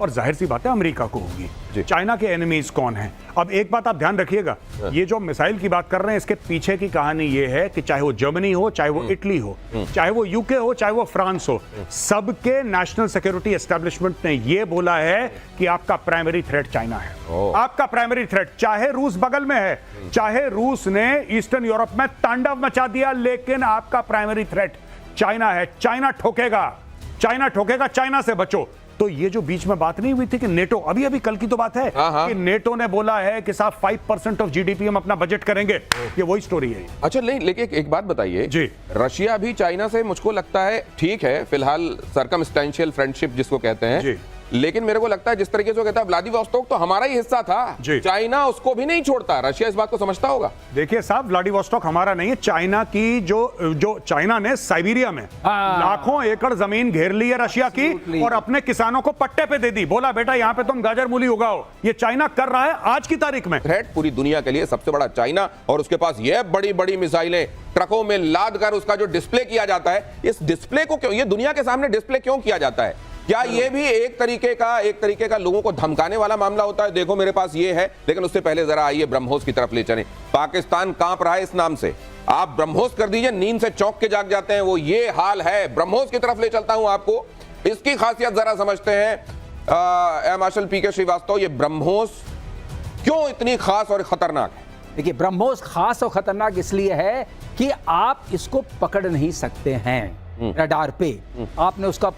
और जाहिर सी बात है अमेरिका को होगी। चाइना के एनिमीज कौन हैं? अब एक बात आप ध्यान रखिएगा, ये जो मिसाइल की बात कर रहे हैं इसके पीछे की कहानी ये है कि चाहे वो जर्मनी हो, चाहे वो इटली हो, चाहे वो यूके हो, चाहे वो फ्रांस हो, सबके नेशनल सिक्योरिटी एस्टेब्लिशमेंट ने ये बोला है कि आपका प्राइमरी थ्रेट चाइना है। आपका प्राइमरी थ्रेट, चाहे रूस बगल में है, चाहे रूस ने ईस्टर्न यूरोप में तांडव मचा दिया, लेकिन आपका प्राइमरी थ्रेट चाइना है। चाइना ठोकेगा, चाइना ठोकेगा, चाइना से बचो। तो ये जो बीच में बात नहीं हुई थी कि नेटो, अभी अभी कल की तो बात है कि नेटो ने बोला है कि साहब 5% ऑफ जीडीपी हम अपना बजट करेंगे, ये वही स्टोरी है। अच्छा, नहीं, लेकिन एक बात बताइए जी, रशिया भी चाइना से मुझको लगता है ठीक है, फिलहाल सर्कमस्टेंशियल फ्रेंडशिप जिसको कहते हैं जी, लेकिन मेरे को लगता है जिस तरीके से कहता है व्लादिवोस्तोक तो हमारा ही हिस्सा था, चाइना उसको भी नहीं छोड़ता। रशिया इस बात को समझता होगा। देखिए साहब, व्लादिवोस्तोक हमारा नहीं है, चाइना की जो चाइना ने साइबेरिया में लाखों एकड़ जमीन घेर ली है रशिया की और अपने किसानों को पट्टे पे दे दी, बोला बेटा यहाँ पे तुम गाजर मूली उगाओ। ये चाइना कर रहा है आज की तारीख में। थ्रेट पूरी दुनिया के लिए सबसे बड़ा चाइना, और उसके पास ये बड़ी बड़ी मिसाइलें ट्रकों में लाद कर उसका जो डिस्प्ले किया जाता है, इस डिस्प्ले को क्यों, ये दुनिया के सामने डिस्प्ले क्यों किया जाता है? क्या ये भी एक तरीके का लोगों को धमकाने वाला मामला होता है? देखो मेरे पास ये है, लेकिन उससे पहले जरा आइए ब्रह्मोस की तरफ ले चलें। पाकिस्तान कांप रहा है इस नाम से, आप ब्रह्मोस कर दीजिए, नींद से चौंक के जाग जाते हैं, वो ये हाल है। ब्रह्मोस की तरफ ले चलता हूं आपको, इसकी खासियत जरा समझते हैं। मार्शल पीके श्रीवास्तव, ये ब्रह्मोस क्यों इतनी खास और खतरनाक है? देखिए, ब्रह्मोस खास और खतरनाक इसलिए है कि आप इसको पकड़ नहीं सकते हैं रडार पे। आपने उसका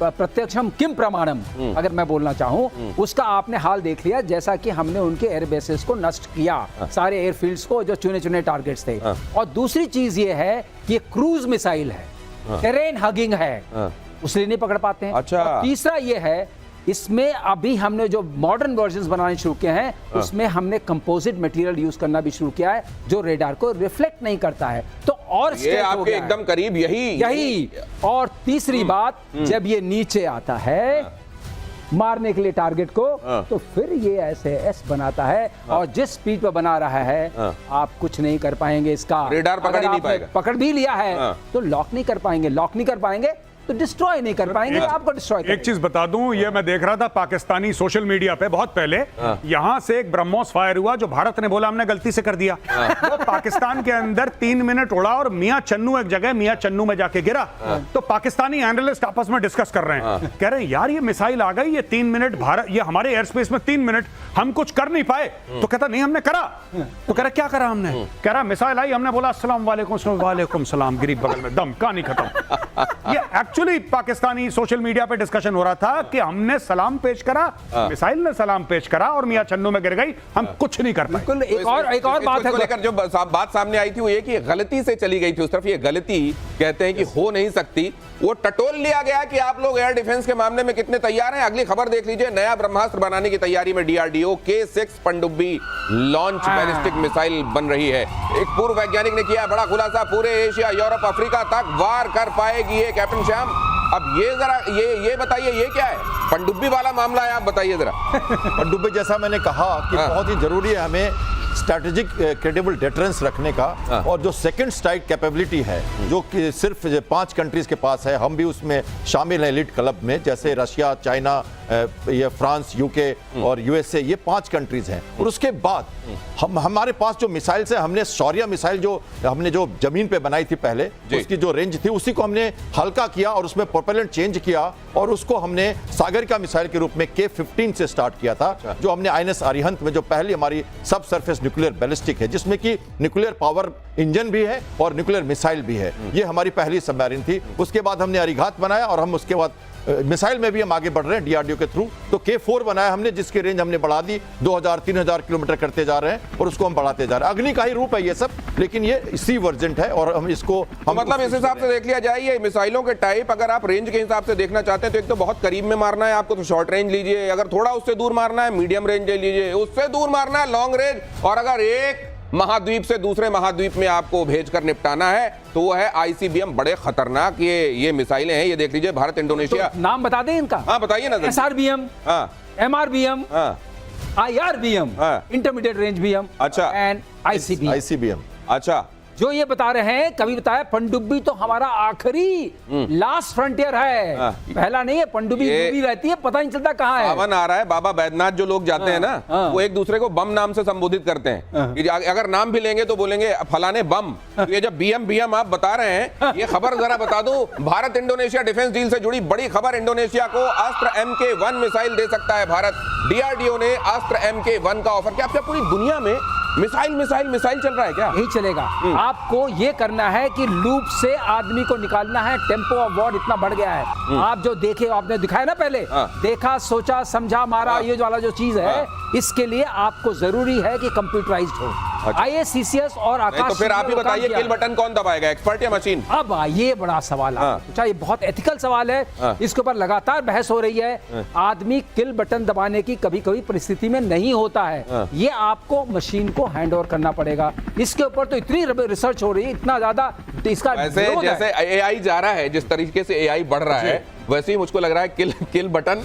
प्रत्यक्षम किम प्रमाणम अगर मैं बोलना चाहूं, उसका आपने हाल देख लिया, जैसा कि हमने उनके एयर बेसेस को नष्ट किया, सारे एयरफील्ड्स को जो चुने चुने टारगेट्स थे। और दूसरी चीज ये है कि ये क्रूज मिसाइल है, टेरेन हगिंग है, उसलिए नहीं पकड़ पाते हैं। अच्छा। और तीसरा ये है, इसमें अभी हमने जो मॉडर्न वर्जन्स बनाने शुरू किए हैं, उसमें हमने कंपोजिट मटेरियल यूज करना भी शुरू किया है, जो रेडार को रिफ्लेक्ट नहीं करता है। तो और ये आपके एकदम करीब यही। और तीसरी बात, जब ये नीचे आता है मारने के लिए टारगेट को, तो फिर ये ऐसे एस बनाता है, और जिस स्पीड पर बना रहा है आप कुछ नहीं कर पाएंगे। इसका रेडार पकड़ ही नहीं पाएगा। पकड़ भी लिया है तो लॉक नहीं कर पाएंगे, तो डिस्ट्रॉय नहीं कर पाएंगे, आपको डिस्ट्रॉय करेंगे। एक चीज बता दूं, ये मैं देख रहा था पाकिस्तानी सोशल मीडिया पे बहुत पहले, यहां से एक ब्रह्मोस फायर हुआ जो भारत ने बोला हमने गलती से कर दिया। वो पाकिस्तान के अंदर 3 मिनट उड़ा और मियां चन्नू, एक जगह मियां चन्नू में जाके गिरा। तो पाकिस्तानी एनालिस्ट आपस में डिस्कस कर रहे हैं, कह रहे हैं यार ये मिसाइल आ गई, ये 3 मिनट भारत, ये हमारे एयर स्पेस में 3 मिनट हम कुछ कर नहीं पाए। तो कहता नहीं हमने करा। तो कह रहा क्या करा हमने? कह रहा मिसाइल आई, हमने बोला अस्सलाम वालेकुम सलाम, गिरी बगल में, दम, कहानी खत्म। ये एक्चुअली पाकिस्तानी सोशल मीडिया पे डिस्कशन हो रहा था कि हमने सलाम पेश करा, मिसाइल ने सलाम पेश करा और मियां चन्नू में गिर गई, हम कुछ नहीं कर पाए। बिल्कुल। एक और बात है लेकर जो बात सामने आई थी वो ये कि गलती से चली गई थी उस तरफ। ये गलती कहते हैं कि हो नहीं सकती, वो टटोल लिया गया कि आप लोग एयर डिफेंस के मामले में कितने तैयार हैं। अगली खबर देख लीजिए, नया ब्रह्मास्त्र बनाने की तैयारी में डीआरडीओ, K6 पनडुब्बी लॉन्च बैलिस्टिक मिसाइल बन रही है। एक पूर्व वैज्ञानिक ने किया बड़ा खुलासा, पूरे एशिया, यूरोप, अफ्रीका तक वार कर पाएगी ये कैप्टन श्याम। अब ये जरा ये बताइए, ये क्या है? पनडुब्बी वाला मामला है, आप बताइए जरा। पनडुब्बी, जैसा मैंने कहा कि बहुत ही जरूरी है हमें स्ट्रैटेजिक क्रेडिबल डिटरेंस रखने का, और जो सेकंड स्ट्राइक कैपेबिलिटी है जो कि सिर्फ 5 कंट्रीज के पास है, हम भी उसमें शामिल हैं एलिट क्लब में, जैसे रशिया, चाइना, ये फ्रांस, यूके और यूएसए, ये 5 कंट्रीज हैं। और उसके बाद हमारे पास जो मिसाइल्स है, हमने शौर्य मिसाइल जो हमने जो जमीन पे बनाई थी पहले, उसकी जो रेंज थी उसी को हमने हल्का किया और उसमें प्रोपेलेंट चेंज किया, और उसको हमने सागरिका मिसाइल के रूप में K15 से स्टार्ट किया था, जो हमने INS अरिहंत में, जो पहली हमारी सब सरफेस न्यूक्लियर बैलिस्टिक है, जिसमें कि न्यूक्लियर पावर इंजन भी है और न्यूक्लियर मिसाइल भी है। ये हमारी पहली सबमरीन थी। उसके बाद हमने अरिघात बनाया, और हम उसके बाद मिसाइल में भी हम आगे बढ़ रहे हैं डीआरडीओ के थ्रू। तो K4 बनाया हमने, जिसकी रेंज हमने बढ़ा दी, 2000-3000 किलोमीटर करते जा रहे हैं, और उसको हम बढ़ाते जा रहे हैं। अग्नि का ही रूप है ये सब, लेकिन ये इसी वर्जेंट है, और हम इसको मतलब इस हिसाब से देख लिया जाए, ये मिसाइलों के टाइप अगर आप रेंज के हिसाब से देखना चाहते हैं तो एक तो बहुत करीब में मारना है आपको, तो शॉर्ट रेंज लीजिए, अगर थोड़ा उससे दूर मारना है मीडियम रेंज ले लीजिए, उससे दूर मारना है लॉन्ग रेंज, और अगर एक महाद्वीप से दूसरे महाद्वीप में आपको भेजकर निपटाना है तो वो है ICBM। बड़े खतरनाक ये मिसाइलें हैं। ये देख लीजिए, भारत, इंडोनेशिया। तो नाम बता दें इनका? हाँ बताइए ना। SRBM, MRBM, IRBM, intermediate range BM, अच्छा, एंड ICBM। अच्छा, जो ये बता रहे हैं, कभी बताया पनडुब्बी तो हमारा आखिरी लास्ट फ्रंटियर है, पहला नहीं है। पनडुब्बी डूबी रहती है, पता नहीं चलता कहाँ है। सावन आ रहा है, बाबा बैद्यनाथ जो लोग जाते हैं ना, वो एक दूसरे को बम नाम से संबोधित करते हैं कि अगर नाम भी लेंगे तो बोलेंगे फलाने बम। तो ये जब बीएम आप बता रहे हैं, ये खबर जरा बता दूं, भारत इंडोनेशिया डिफेंस डील से जुड़ी बड़ी खबर। इंडोनेशिया को अस्त्र MK1 मिसाइल दे सकता है भारत। DRDO ने अस्त्र MK1 का ऑफर किया। क्या पूरी दुनिया में मिसाइल चल रहा है क्या? नहीं चलेगा। आपको ये करना है कि लूप से आदमी को निकालना है। टेम्पो ऑफ वॉर इतना बढ़ गया है। आप जो देखे, आपने दिखाया ना पहले, देखा, सोचा, समझा, मारा, ये वाला जो चीज है, इसके लिए आपको जरूरी है कि कंप्यूटराइज्ड हो। IACCS और आकाश। तो फिर आप ही बताइए, किल बटन कौन दबाएगा, एक्सपर्ट या मशीन? अब ये बड़ा सवाल आपने पूछा, ये बहुत एथिकल सवाल है। इसके ऊपर लगातार बहस हो रही है। आदमी किल बटन दबाने की कभी कभी परिस्थिति में नहीं होता है। ये आपको मशीन को हैंड ओवर करना पड़ेगा। इसके ऊपर तो इतनी रिसर्च हो रही है, इतना ज्यादा इसका वैसे जैसे AI जा रहा है, जिस तरीके से AI बढ़ रहा है, वैसे ही मुझको लग रहा है किल बटन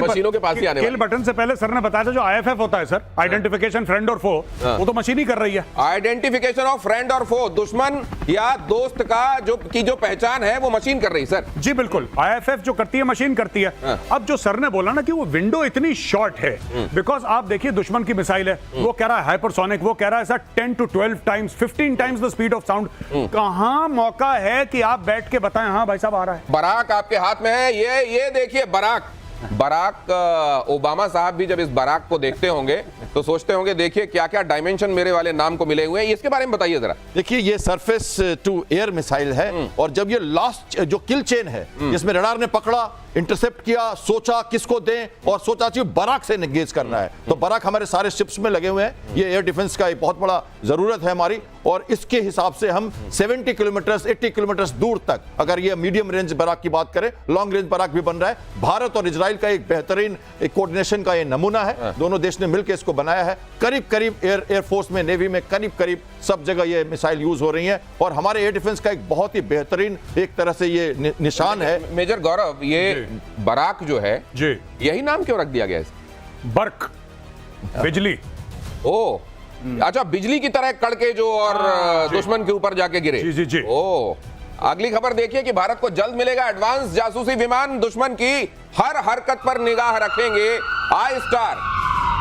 मशीनों के पास ही आने वाला है। किल बटन से पहले सर ने बताया था जो IFF होता है सर, आइडेंटिफिकेशन फ्रेंड और फो, वो तो मशीन ही कर रही है। आइडेंटिफिकेशन ऑफ फ्रेंड और फो, दुश्मन या दोस्त का जो पहचान है वो मशीन कर रही सर। जी बिल्कुल, IFF जो करती है मशीन करती है। अब जो सर ने बोला ना कि वो विंडो इतनी शॉर्ट है, बिकॉज आप देखिए दुश्मन की मिसाइल है, वो कह रहा है हाइपरसोनिक, वो कह रहा है sir 10 to 12 times 15 times the speed of sound. कहां मौका है कि आप बैठ के बताएं हाँ भाई साहब आ रहा है। बराक आपके हाथ में है, ये देखिए बराक ओबामा साहब भी जब इस बराक को देखते होंगे तो सोचते होंगे देखिए क्या क्या डायमेंशन मेरे वाले नाम को मिले हुए हैं। इसके बारे में बताइए जरा। देखिए ये सरफेस टू एयर मिसाइल है, और जब ये लास्ट जो किल चेन है, जिसमें रडार ने पकड़ा, इंटरसेप्ट किया, सोचा किसको दें, और सोचा चाहिए बराक से एंगेज करना है। तो बराक हमारे सारे शिप्स में लगे हुए हैं। ये एयर डिफेंस का एक बहुत बड़ा जरूरत है हमारी, और इसके हिसाब से हम 70 किलोमीटर 80 किलोमीटर दूर तक, अगर ये मीडियम रेंज बराक की बात करें, लॉन्ग रेंज बराक भी बन रहा है। भारत और इजराइल का एक बेहतरीन कोऑर्डिनेशन का ये नमूना है। दोनों देश ने मिलकर इसको बनाया है। करीब करीब एयरफोर्स में, नेवी में करीब सब जगह ये मिसाइल यूज हो रही हैं, और हमारे एयर डिफेंस का एक बहुत ही बेहतरीन एक तरह से ये निशान है। मेजर गौरव, ये बराक जो है जी, यही नाम क्यों रख दिया गया है? बर्क, बिजली। ओ अच्छा, बिजली की तरह कड़के जो और दुश्मन के ऊपर जाके गिरे। जी जी जी। ओ अगली खबर देखिए कि भारत को जल्द मिलेगा एडवांस जासूसी विमान। दुश्मन की हर हरकत पर निगाह रखेंगे आई स्टार।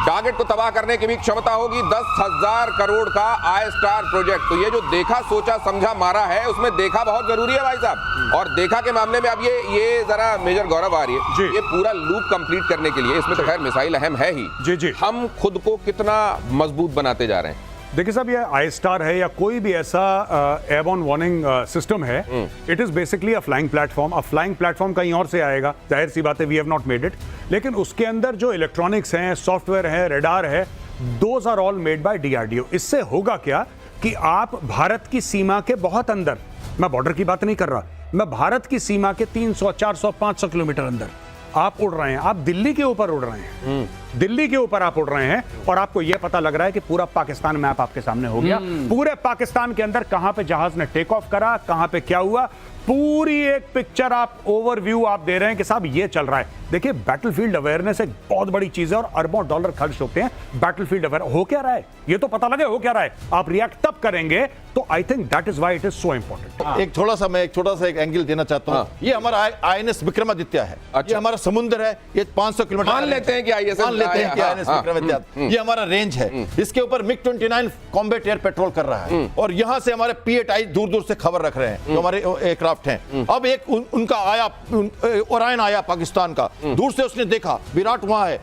टारगेट को तबाह करने की भी क्षमता होगी। 10,000 करोड़ का आई स्टार प्रोजेक्ट। तो ये जो देखा, सोचा, समझा, मारा है, उसमें देखा बहुत जरूरी है भाई साहब। और देखा के मामले में अब ये जरा मेजर गौरव आ रही है, ये पूरा लूप कंप्लीट करने के लिए, इसमें तो खैर मिसाइल अहम है ही। जी जी। हम खुद को कितना मजबूत बनाते जा रहे हैं। देखिए साहब, ये आई स्टार है या कोई भी ऐसा एयरबॉर्न वार्निंग सिस्टम है, it is basically a flying platform. अब फ्लाइंग प्लेटफॉर्म कहीं और से आएगा, जाहिर सी बात है, we have not made it. लेकिन उसके अंदर जो इलेक्ट्रॉनिक्स हैं, सॉफ्टवेयर है, रेडार है, those are all made by DRDO। इससे होगा क्या कि आप भारत की सीमा के बहुत अंदर, मैं बॉर्डर की बात नहीं कर रहा, मैं भारत की सीमा के 300, 400, 500 किलोमीटर अंदर आप उड़ रहे हैं। आप दिल्ली के ऊपर उड़ रहे हैं, दिल्ली के ऊपर आप उड़ रहे हैं, और आपको यह पता लग रहा है कि पूरा पाकिस्तान मैप आपके सामने हो गया। पूरे पाकिस्तान के अंदर कहां पे जहाज ने टेक ऑफ करा, कहां पे क्या हुआ, पूरी एक पिक्चर आप, ओवरव्यू आप दे रहे हैं कि साहब ये चल रहा है। देखिए, बैटलफील्ड अवेयरनेस एक बहुत बड़ी चीज है, और अरबों डॉलर खर्च होते हैं बैटलफील्ड अवेयर। हो क्या रहा है ये तो पता लगे, हो क्या रहा है, आप रिएक्ट तब करेंगे। तो I think that is why it is so important. एक छोटा सा एक एंगल देना चाहता हूं। ये हमारा INS विक्रमादित्य है। ये हमारा समुद्र है, ये 500 किलोमीटर मान लेते हैं कि INS विक्रमादित्य, ये हमारा रेंज है। इसके ऊपर MiG-29 कॉम्बैट एयर पेट्रोल कर रहा है, और यहां से हमारे P-8I दूर दूर से खबर रख रहे हैं, जो हमारे एयरक्राफ्ट हैं। अब एक उनका आया, ओरायन आया पाकिस्तान का, दूर से उसने देखा विराट वहां है,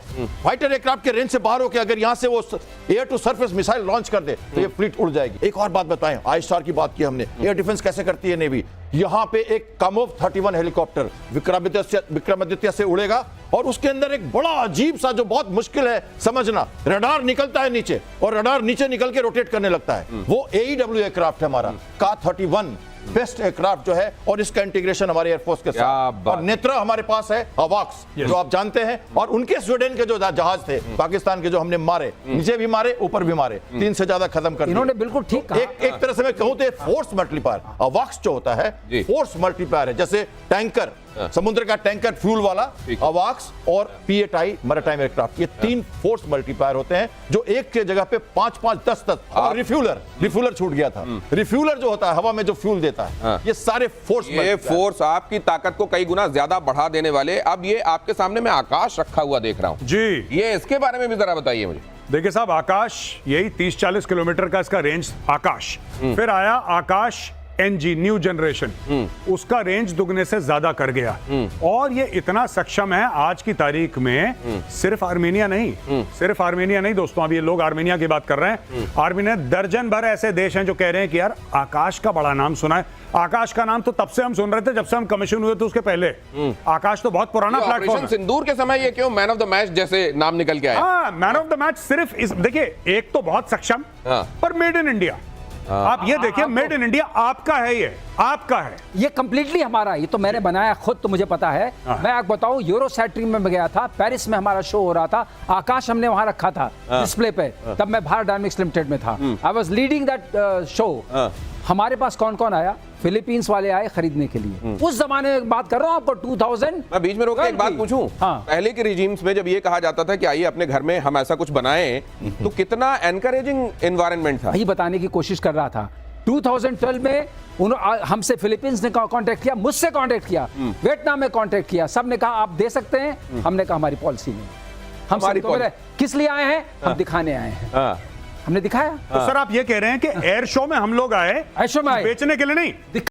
फाइटर एयरक्राफ्ट के रेंज से बाहर होकर अगर यहां से वो air to surface missile launch कर दे तो ये फ्लीट उड़ जाएगी। एक और बात बताएं, आई स्टार की बात की हमने, एयर डिफेंस कैसे करती है नेवी। यहां पे एक कामोव 31 हेलीकॉप्टर विक्रमादित्य से उड़ेगा, और उसके अंदर एक बड़ा अजीब सा, जो बहुत मुश्किल है समझना, रडार निकलता है नीचे, और रडार नीचे निकल के रोटेट करने लगता है। वो AEW एयरक्राफ्ट है हमारा, का 31 बेस्ट एयरक्राफ्ट जो है, और इसका इंटीग्रेशन हमारे एयरफोर्स के साथ। और नेत्रा हमारे पास है, अवाक्स जो आप जानते हैं, और उनके स्वीडन के जो जहाज थे पाकिस्तान के, जो हमने मारे, नीचे भी मारे, ऊपर भी मारे, 3 से ज्यादा खत्म कर दिए। इन्होंने बिल्कुल ठीक कहा। एक तरह से मैं कहूं तो फोर्स मल्टीप्लायर, अवाक्स जो होता है फोर्स मल्टीप्लायर है। जैसे टैंकर समुद्र का टैंकर फ्यूल वाला, अवाक्स और पीएटाई मैरीटाइम एयरक्राफ्ट, ये 3 फोर्स मल्टीप्लायर होते हैं जो एक के जगह पे 5-5, 10 और रिफ्यूलर छूट गया था। रिफ्यूलर जो होता है हवा में जो फ्यूल देता है, ये सारे फोर्स, ये फोर्स आपकी ताकत को कई गुना ज्यादा बढ़ा देने वाले। अब ये आपके सामने मैं आकाश रखा हुआ देख रहा हूं जी, ये इसके बारे में भी जरा बताइए मुझे। देखिए साहब, आकाश यही 30-40 किलोमीटर का इसका रेंज आकाश। फिर आया आकाश एनजी न्यू जनरेशन, उसका रेंज दुगने से ज्यादा कर गया। और ये इतना सक्षम है आज की तारीख में। सिर्फ आर्मेनिया नहीं दोस्तों, अब ये लोग आर्मेनिया की बात कर रहे हैं। आर्मेनिया, दर्जन भर ऐसे देश हैं जो कह रहे हैं कि यार आकाश का बड़ा नाम सुना है। आकाश का नाम तो तब से हम सुन रहे थे जब से हम कमीशन हुए थे, उसके पहले आकाश तो बहुत पुराना प्लेटफॉर्म ऑपरेशन है। सिंदूर के समय ये क्यों मैन ऑफ द मैच जैसे नाम निकल के आया? हाँ, मैन ऑफ द मैच सिर्फ इस, देखिए एक तो बहुत सक्षम, पर मेड इन इंडिया। आप ये देखिए, मेड इन इंडिया आपका है, ये आपका है, ये कंप्लीटली हमारा, ये तो मैंने बनाया खुद, तो मुझे पता है। मैं आपको बताऊं, यूरोसैट में मैं गया था, पेरिस में हमारा शो हो रहा था, आकाश हमने वहां रखा था डिस्प्ले पे, तब मैं भारत डायनामिक्स लिमिटेड में था। I was leading that show. हमारे पास कौन कौन आया? फिलीपींस वाले आए खरीदने के लिए। उस जमाने में बात कर रहा हूं आपको, 2000। मैं बीच में रोक के एक बात पूछूं। हाँ। पहले के रिजीम्स में जब ये कहा जाता था कि आइए अपने घर में हम ऐसा कुछ बनाएं, तो कितना एनकरेजिंग एनवायरनमेंट था। वही बताने की कोशिश कर रहा था। 2012 में हमसे फिलीपींस ने कांटेक्ट किया, मुझसे कांटेक्ट किया, वियतनाम में कांटेक्ट किया, सब ने कहा आप दे सकते हैं। हमने कहा हमारी पॉलिसी नहीं। हम हमारी सब बोले किस लिए आए हैं? हम दिखाने आए हैं। हमने दिखाया। तो सर आप ये कह रहे हैं कि एयर शो में हम लोग आए, एयर शो में आए। बेचने के लिए नहीं।